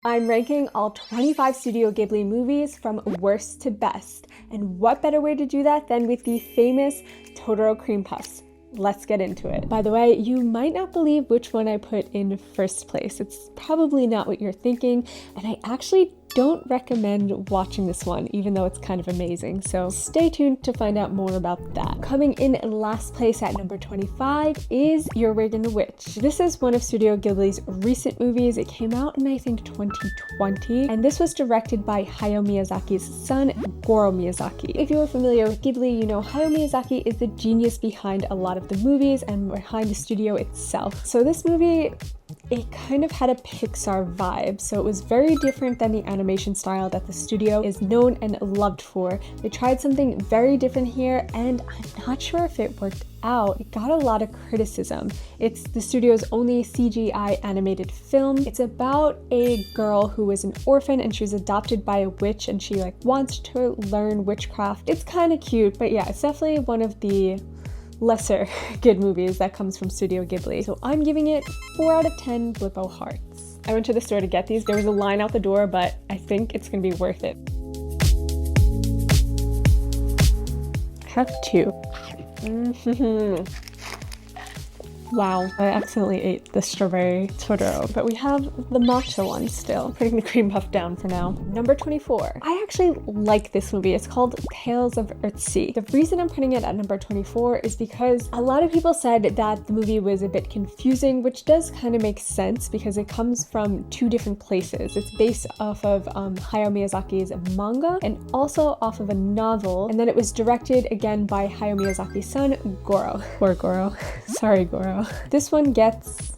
I'm ranking all 25 Studio Ghibli movies from worst to best. And what better way to do that than with the famous Totoro cream puffs? Let's get into it. By the way, you might not believe which one I put in first place. It's probably not what you're thinking, and I actually don't recommend watching this one, even though it's kind of amazing. So stay tuned to find out more about that. Coming in last place at number 25 is Earwig and the Witch. This is one of Studio Ghibli's recent movies. It came out in, I think, 2020, and this was directed by Hayao Miyazaki's son, Goro Miyazaki. If you are familiar with Ghibli, you know Hayao Miyazaki is the genius behind a lot of the movies and behind the studio itself. So this movie, it kind of had a Pixar vibe, so it was very different than the animation style that the studio is known and loved for. They tried something very different here, and I'm not sure if it worked out. It got a lot of criticism. It's the studio's only CGI animated film. It's about a girl who was an orphan and she was adopted by a witch, and she wants to learn witchcraft. It's kind of cute, but yeah, it's definitely one of the lesser good movies that comes from Studio Ghibli. So I'm giving it 4 out of 10 Blippo hearts. I went to the store to get these. There was a line out the door, but I think it's gonna be worth it. I have 2. Wow, I accidentally ate the strawberry Totoro, but we have the matcha one still. Putting the cream puff down for now. Number 24. I actually like this movie. It's called Tales of Earthsea. The reason I'm putting it at number 24 is because a lot of people said that the movie was a bit confusing, which does kind of make sense because it comes from 2 different places. It's based off of Hayao Miyazaki's manga and also off of a novel, and then it was directed again by Hayao Miyazaki's son, Goro. Or Goro. Sorry, Goro. This one gets,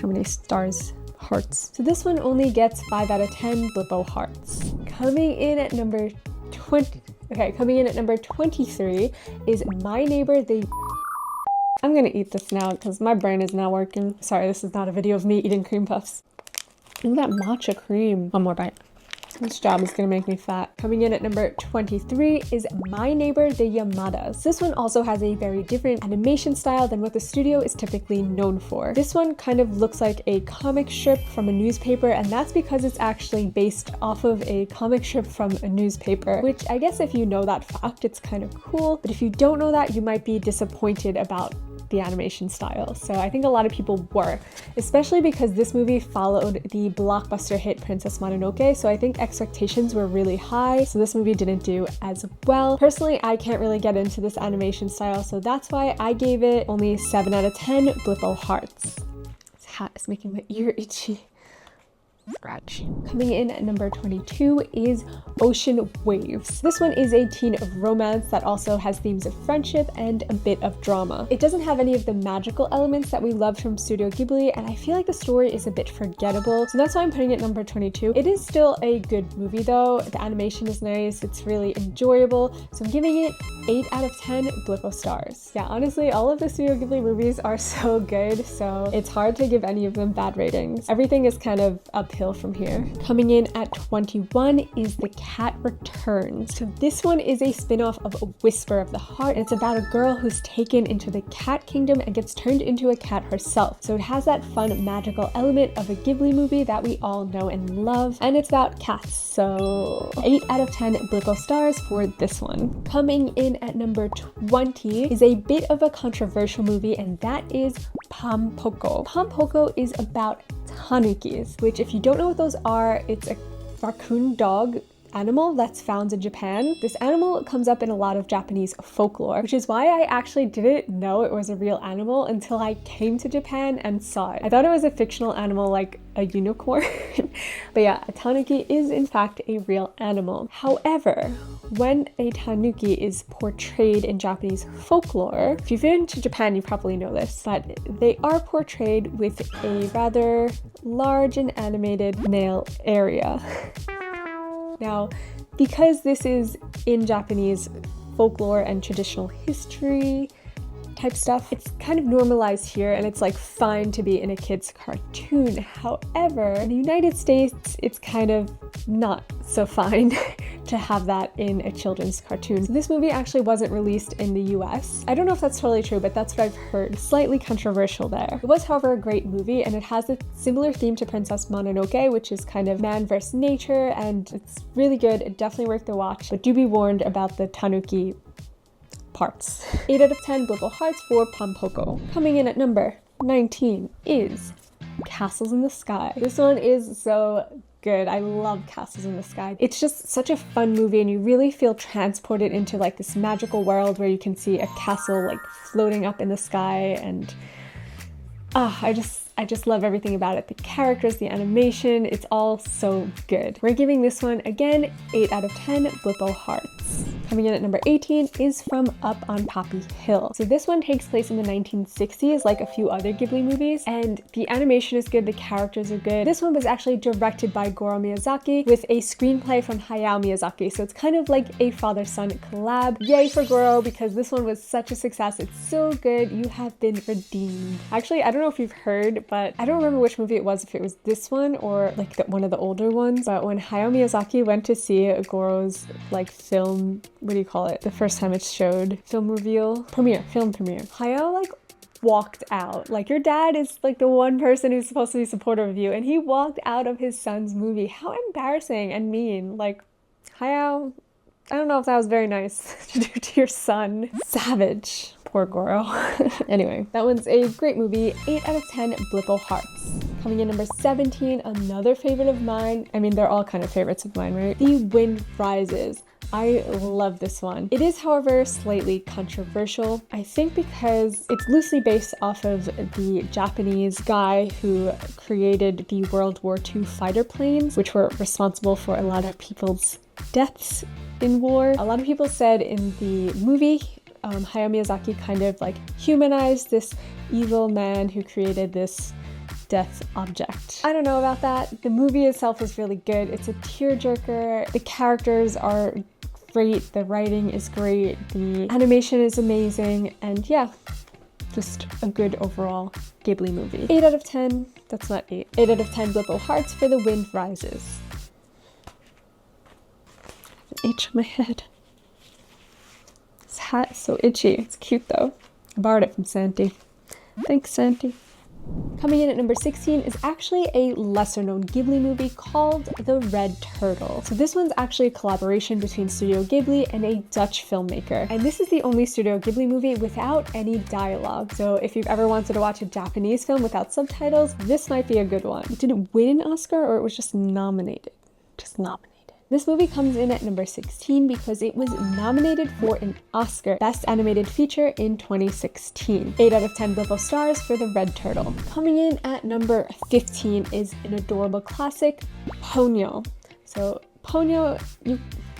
how many stars? Hearts. So this one only gets 5 out of 10 Blippo hearts. Coming in at number 23 is My Neighbor the... I'm gonna eat this now because my brain is not working. Sorry, this is not a video of me eating cream puffs. Look at that matcha cream. One more bite. This job is gonna make me fat. Coming in at number 23 is My Neighbor the Yamadas. This one also has a very different animation style than what the studio is typically known for. This one kind of looks like a comic strip from a newspaper, and that's because it's actually based off of a comic strip from a newspaper, which I guess if you know that fact, it's kind of cool, but if you don't know that, you might be disappointed about the animation style. So I think a lot of people were, especially because this movie followed the blockbuster hit Princess Mononoke, so I think expectations were really high, so this movie didn't do as well. Personally, I can't really get into this animation style, so that's why I gave it only 7 out of 10 Blippo hearts. This hat is making my ear itchy. Scratch. Coming in at number 22 is Ocean Waves. This one is a teen romance that also has themes of friendship and a bit of drama. It doesn't have any of the magical elements that we loved from Studio Ghibli, and I feel like the story is a bit forgettable, so that's why I'm putting it number 22. It is still a good movie though. The animation is nice, it's really enjoyable, so I'm giving it 8 out of 10 Blippo stars. Yeah, honestly, all of the Studio Ghibli movies are so good, so it's hard to give any of them bad ratings. Everything is kind of uphill from here. Coming in at 21 is The Cat Returns. So this one is a spin-off of A Whisper of the Heart, and it's about a girl who's taken into the cat kingdom and gets turned into a cat herself. So it has that fun magical element of a Ghibli movie that we all know and love, and it's about cats. So 8 out of 10 Blippo stars for this one. Coming in at number 20 is a bit of a controversial movie, and that is Pampoko. Pampoko is about tanukis, which if you don't know what those are, it's a raccoon dog animal that's found in Japan. This animal comes up in a lot of Japanese folklore, which is why I actually didn't know it was a real animal until I came to Japan and saw it. I thought it was a fictional animal like a unicorn, but yeah, a tanuki is in fact a real animal. However, when a tanuki is portrayed in Japanese folklore, if you've been to Japan, you probably know this, but they are portrayed with a rather large and animated male area. Now, because this is in Japanese folklore and traditional history type stuff, it's kind of normalized here and it's like fine to be in a kid's cartoon. However, in the United States, it's kind of not so fine to have that in a children's cartoon. So this movie actually wasn't released in the US. I don't know if that's totally true, but that's what I've heard. Slightly controversial there. It was, however, a great movie, and it has a similar theme to Princess Mononoke, which is kind of man versus nature, and it's really good. It definitely worth the watch, but do be warned about the tanuki parts. 8 out of 10 Blipple Hearts for Pompoko. Coming in at number 19 is Castles in the Sky. This one is so good. I love Castles in the Sky. It's just such a fun movie, and you really feel transported into like this magical world where you can see a castle like floating up in the sky, and I just love everything about it. The characters, the animation, it's all so good. We're giving this one, again, 8 out of 10 Blippo Hearts. Coming in at number 18 is From Up on Poppy Hill. So this one takes place in the 1960s, like a few other Ghibli movies, and the animation is good, the characters are good. This one was actually directed by Goro Miyazaki with a screenplay from Hayao Miyazaki, so it's kind of like a father-son collab. Yay for Goro, because this one was such a success. It's so good. You have been redeemed. Actually, I don't know if you've heard, but I don't remember which movie it was, if it was this one or like one of the older ones, but when Hayao Miyazaki went to see Goro's like film, what do you call it, the first time it's showed, film premiere, Hayao like walked out. Like, your dad is like the one person who's supposed to be supportive of you, and he walked out of his son's movie. How embarrassing and mean. Like, Hayao, I don't know if that was very nice to do to your son. Savage. Poor Goro. Anyway, that one's a great movie. 8 out of 10 Blippo Hearts. Coming in number 17, another favorite of mine. I mean, they're all kind of favorites of mine, right? The Wind Rises. I love this one. It is, however, slightly controversial. I think because it's loosely based off of the Japanese guy who created the World War II fighter planes, which were responsible for a lot of people's deaths in war. A lot of people said in the movie, Hayao Miyazaki kind of like humanized this evil man who created this death object. I don't know about that. The movie itself is really good. It's a tearjerker. The characters are great. The writing is great. The animation is amazing. And yeah, just a good overall Ghibli movie. 8 out of 10. That's not 8. 8 out of 10 Blippo Hearts for The Wind Rises. I have an H on my head. This hat is so itchy. It's cute though. I borrowed it from Santi. Thanks, Santi. Coming in at number 16 is actually a lesser known Ghibli movie called The Red Turtle. So this one's actually a collaboration between Studio Ghibli and a Dutch filmmaker. And this is the only Studio Ghibli movie without any dialogue. So if you've ever wanted to watch a Japanese film without subtitles, this might be a good one. Did it win an Oscar, or it was just nominated? Just nominated. This movie comes in at number 16 because it was nominated for an Oscar Best Animated Feature in 2016. 8 out of 10 Blippo stars for The Red Turtle. Coming in at number 15 is an adorable classic, Ponyo. So Ponyo,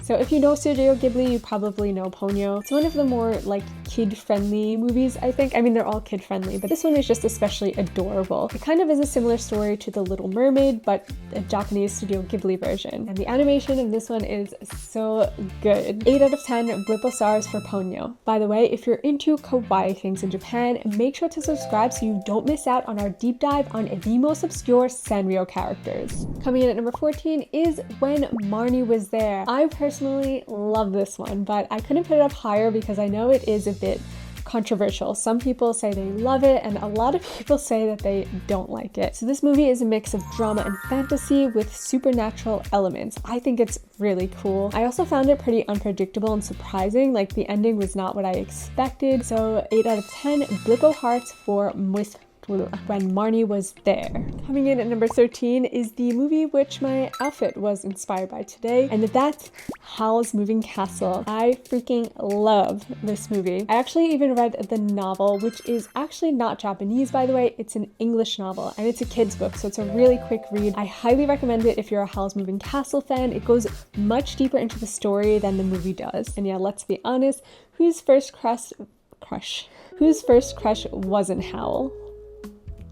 So if you know Studio Ghibli, you probably know Ponyo. It's one of the more like kid-friendly movies, I think. I mean, they're all kid-friendly, but this one is just especially adorable. It kind of is a similar story to The Little Mermaid, but a Japanese Studio Ghibli version. And the animation of this one is so good. 8 out of 10 Blippo stars for Ponyo. By the way, if you're into kawaii things in Japan, make sure to subscribe so you don't miss out on our deep dive on the most obscure Sanrio characters. Coming in at number 14 is When Marnie Was There. I personally love this one, but I couldn't put it up higher because I know it is a bit controversial. Some people say they love it, and a lot of people say that they don't like it. So this movie is a mix of drama and fantasy with supernatural elements. I think it's really cool. I also found it pretty unpredictable and surprising. Like, the ending was not what I expected. So 8 out of 10 Blippo hearts for When Marnie Was There. Coming in at number 13 is the movie which my outfit was inspired by today, and that's Howl's Moving Castle. I freaking love this movie. I actually even read the novel, which is actually not Japanese, by the way. It's an English novel, and it's a kid's book, so it's a really quick read. I highly recommend it if you're a Howl's Moving Castle fan. It goes much deeper into the story than the movie does. And yeah, let's be honest, whose first crush wasn't Howl?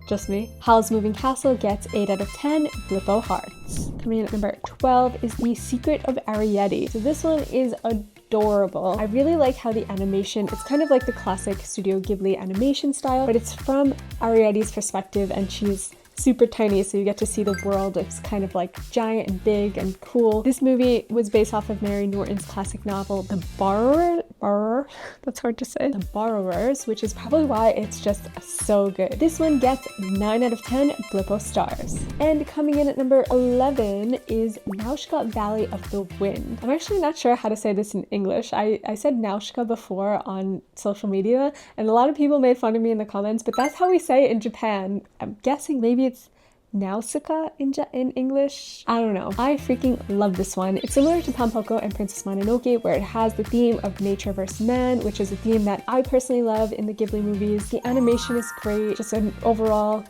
Just me. Howl's Moving Castle gets 8 out of 10 Blippo hearts. Coming in at number 12 is The Secret of Arrietty. So this one is adorable. I really like how the animation, it's kind of like the classic Studio Ghibli animation style, but it's from Arrietty's perspective, and she's super tiny, so you get to see the world. It's kind of like giant and big and cool. This movie was based off of Mary Norton's classic novel, The Borrower, that's hard to say, The Borrowers, which is probably why it's just so good. This one gets 9 out of 10 Blippo stars. And coming in at number 11 is Nausicaä Valley of the Wind. I'm actually not sure how to say this in English. I said Nausicaä before on social media, and a lot of people made fun of me in the comments, but that's how we say it in Japan. I'm guessing maybe it's Nausicaa in English. I don't know. I freaking love this one. It's similar to Pampoko and Princess Mononoke, where it has the theme of nature versus man, which is a theme that I personally love in the Ghibli movies. The animation is great, just an overall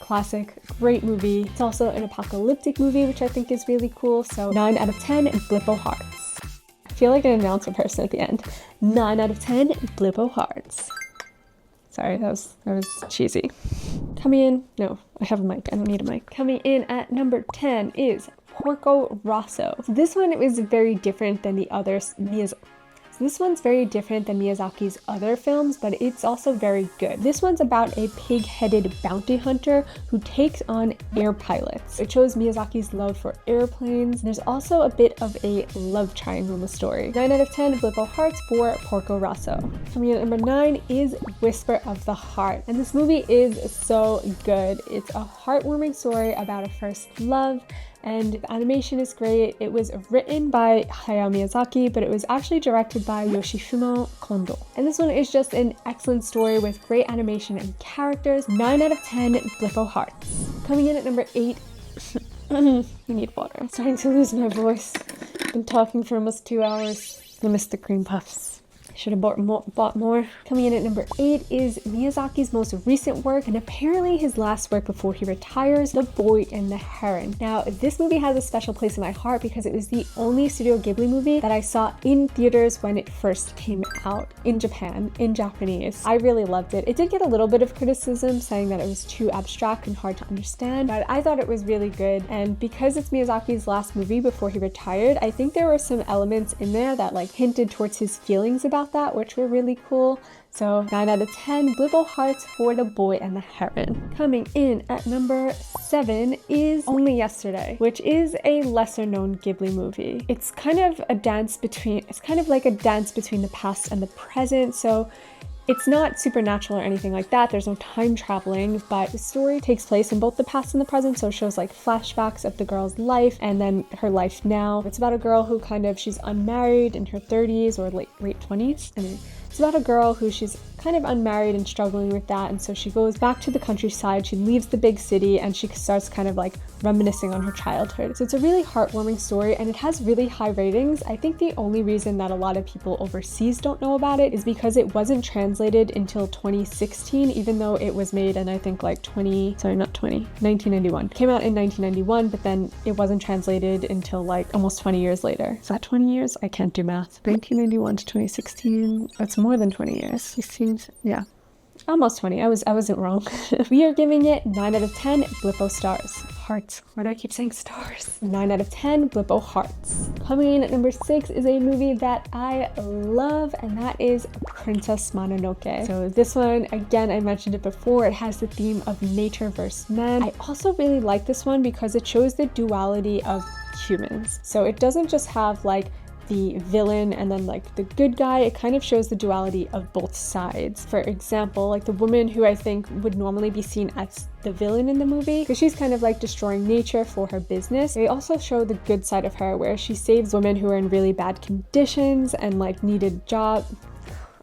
classic, great movie. It's also an apocalyptic movie, which I think is really cool. So 9 out of 10 Blippo hearts. I feel like an announcer person at the end. 9 out of 10 Blippo hearts. Sorry, that was cheesy. Coming in, no, I have a mic, I don't need a mic. Coming in at number 10 is Porco Rosso. So this one was very different than the others. This one's very different than Miyazaki's other films, but it's also very good. This one's about a pig-headed bounty hunter who takes on air pilots. It shows Miyazaki's love for airplanes. There's also a bit of a love triangle in the story. 9 out of 10 Blippo hearts for Porco Rosso. Coming in at number 9 is Whisper of the Heart. And this movie is so good. It's a heartwarming story about a first love, and the animation is great. It was written by Hayao Miyazaki, but it was actually directed by Yoshifumi Kondo. And this one is just an excellent story with great animation and characters. 9 out of 10 Blippo hearts. Coming in at number 8, I need water. I'm starting to lose my voice. I've been talking for almost 2 hours. I missed the cream puffs. Should have bought more. Coming in at number 8 is Miyazaki's most recent work, and apparently his last work before he retires, The Boy and the Heron. Now, this movie has a special place in my heart because it was the only Studio Ghibli movie that I saw in theaters when it first came out in Japan, in Japanese. I really loved it. It did get a little bit of criticism saying that it was too abstract and hard to understand, but I thought it was really good. And because it's Miyazaki's last movie before he retired, I think there were some elements in there that like hinted towards his feelings about that, which were really cool. So 9 out of 10 Blippo hearts for The Boy and the Heron. Coming in at number 7 is Only Yesterday, which is a lesser known Ghibli movie. It's kind of like a dance between the past and the present. So it's not supernatural or anything like that. There's no time traveling, but the story takes place in both the past and the present. So it shows like flashbacks of the girl's life and then her life now. It's about a girl who she's unmarried in her 30s or late 20s. It's about a girl who she's kind of unmarried and struggling with that, and so she goes back to the countryside, she leaves the big city, and she starts kind of like reminiscing on her childhood. So it's a really heartwarming story, and it has really high ratings. I think the only reason that a lot of people overseas don't know about it is because it wasn't translated until 2016, even though it was made in I think like 1991. It came out in 1991, but then it wasn't translated until like almost 20 years later. Is that 20 years? I can't do math. 1991 to 2016, that's more than 20 years. 16, yeah. Almost 20. I wasn't wrong. We are giving it 9 out of 10 Blippo stars. Hearts. Why do I keep saying stars? 9 out of 10 Blippo hearts. Coming in at number 6 is a movie that I love, and that is Princess Mononoke. So this one, again, I mentioned it before, it has the theme of nature versus man. I also really like this one because it shows the duality of humans. So it doesn't just have like the villain and then like the good guy. It kind of shows the duality of both sides. For example, like the woman who I think would normally be seen as the villain in the movie, because she's kind of like destroying nature for her business. They also show the good side of her where she saves women who are in really bad conditions and like needed job.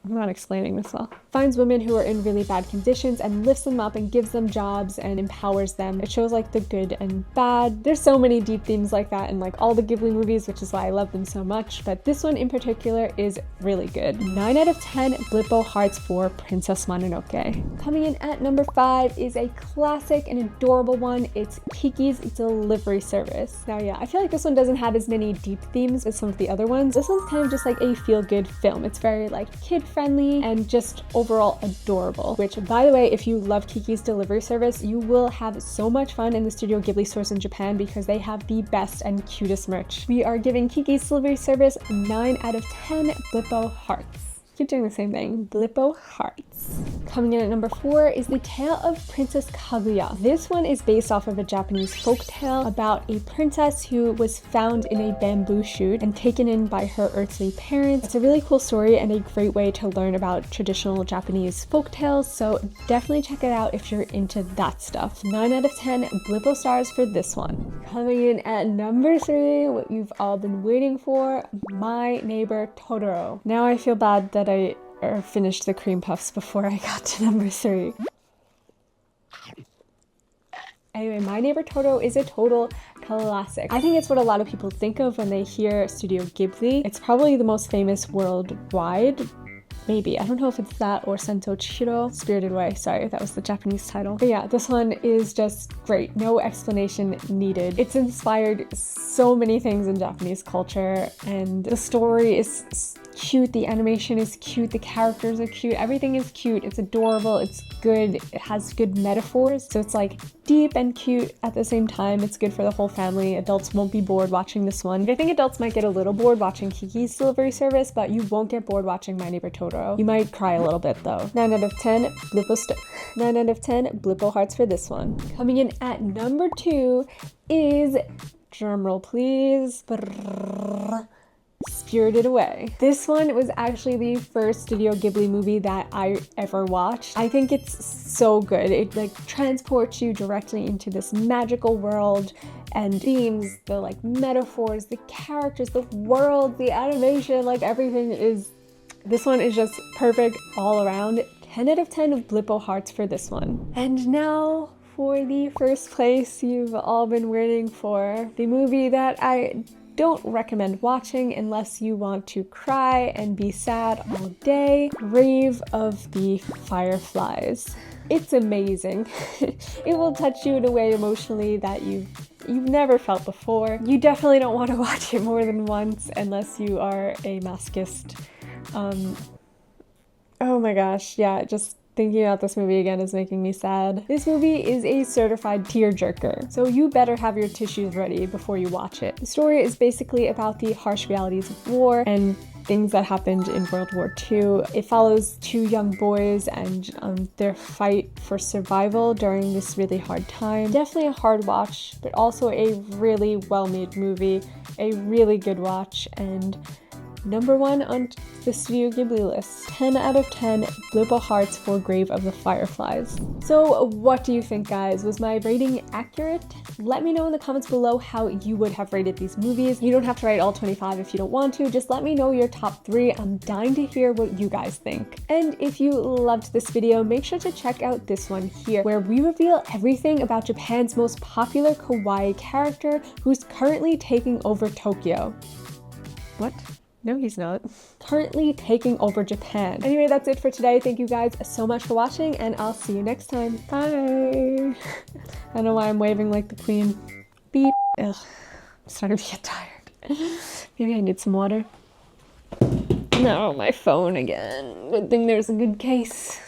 I'm not explaining this well. Finds women who are in really bad conditions and lifts them up and gives them jobs and empowers them. It shows like the good and bad. There's so many deep themes like that in like all the Ghibli movies, which is why I love them so much. But this one in particular is really good. 9 out of 10 Blippo hearts for Princess Mononoke. Coming in at number 5 is a classic and adorable one. It's Kiki's Delivery Service. Now, yeah, I feel like this one doesn't have as many deep themes as some of the other ones. This one's kind of just like a feel-good film. It's very like kid-friendly and just overall adorable, which by the way, if you love Kiki's Delivery Service, you will have so much fun in the Studio Ghibli stores in Japan because they have the best and cutest merch. We are giving Kiki's Delivery Service 9 out of 10 Blippo hearts. Keep doing the same thing. Blippo Hearts. Coming in at number 4 is The Tale of Princess Kaguya. This one is based off of a Japanese folktale about a princess who was found in a bamboo shoot and taken in by her earthly parents. It's a really cool story and a great way to learn about traditional Japanese folktales, so definitely check it out if you're into that stuff. 9 out of 10 Blippo stars for this one. Coming in at number 3, what you've all been waiting for, My Neighbor Totoro. Now I feel bad that I finished the cream puffs before I got to number 3. Anyway, My Neighbor Totoro is a total classic. I think it's what a lot of people think of when they hear Studio Ghibli. It's probably the most famous worldwide. Maybe. I don't know if it's that or Sento Chihiro. Spirited Away. Sorry, that was the Japanese title. But yeah, this one is just great. No explanation needed. It's inspired so many things in Japanese culture, and the story is cute, the animation is cute, the characters are cute, everything is cute, it's adorable, it's good, it has good metaphors, so it's like deep and cute at the same time. It's good for the whole family. Adults won't be bored watching this one. I think adults might get a little bored watching Kiki's Delivery Service, but you won't get bored watching My Neighbor Totoro. You might cry a little bit though. 9 out of 10 Blippo Hearts for this one. Coming in at number 2 is, drumroll please, Spirited Away. This one was actually the first Studio Ghibli movie that I ever watched. I think it's so good. It like transports you directly into this magical world, and themes, the like metaphors, the characters, the world, the animation, like everything is, this one is just perfect all around. 10 out of 10 Blippo Hearts for this one. And now for the first place you've all been waiting for, the movie that I don't recommend watching unless you want to cry and be sad all day. Grave of the Fireflies. It's amazing. It will touch you in a way emotionally that you've never felt before. You definitely don't want to watch it more than once unless you are a masochist. Oh my gosh, yeah, just thinking about this movie again is making me sad. This movie is a certified tearjerker, so you better have your tissues ready before you watch it. The story is basically about the harsh realities of war and things that happened in World War II. It follows 2 young boys and their fight for survival during this really hard time. Definitely a hard watch, but also a really well-made movie, a really good watch, and number 1 on the Studio Ghibli list. 10 out of 10 Blippo Hearts for Grave of the Fireflies. So what do you think, guys? Was my rating accurate? Let me know in the comments below how you would have rated these movies. You don't have to write all 25 if you don't want to. Just let me know your top 3. I'm dying to hear what you guys think. And if you loved this video, make sure to check out this one here, where we reveal everything about Japan's most popular kawaii character who's currently taking over Tokyo. What? No, he's not. Currently taking over Japan. Anyway, that's it for today. Thank you guys so much for watching, and I'll see you next time. Bye. I don't know why I'm waving like the queen. Beep. Ugh, I'm starting to get tired. Maybe I need some water. No, my phone again. Good thing there's a good case.